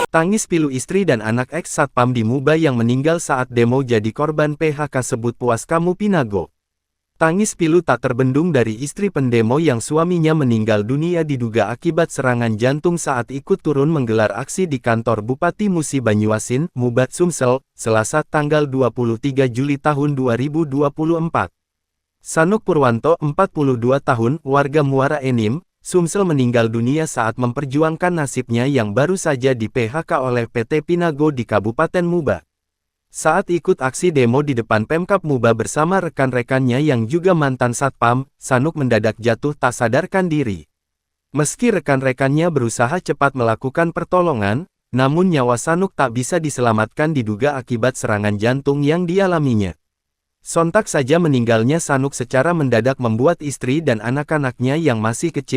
Tangis pilu istri dan anak ex-satpam di Muba yang meninggal saat demo jadi korban PHK sebut puas kamu Pinago. Tangis pilu tak terbendung dari istri pendemo yang suaminya meninggal dunia diduga akibat serangan jantung saat ikut turun menggelar aksi di kantor Bupati Musi Banyuasin, Mubat Sumsel, Selasa tanggal 23 Juli tahun 2024. Sanuk Purwanto, 42 tahun, warga Muara Enim, Sumsel meninggal dunia saat memperjuangkan nasibnya yang baru saja di PHK oleh PT Pinago di Kabupaten Muba. Saat ikut aksi demo di depan Pemkab Muba bersama rekan-rekannya yang juga mantan satpam, Sanuk mendadak jatuh tak sadarkan diri. Meski rekan-rekannya berusaha cepat melakukan pertolongan, namun nyawa Sanuk tak bisa diselamatkan diduga akibat serangan jantung yang dialaminya. Sontak saja meninggalnya Sanuk secara mendadak membuat istri dan anak-anaknya yang masih kecil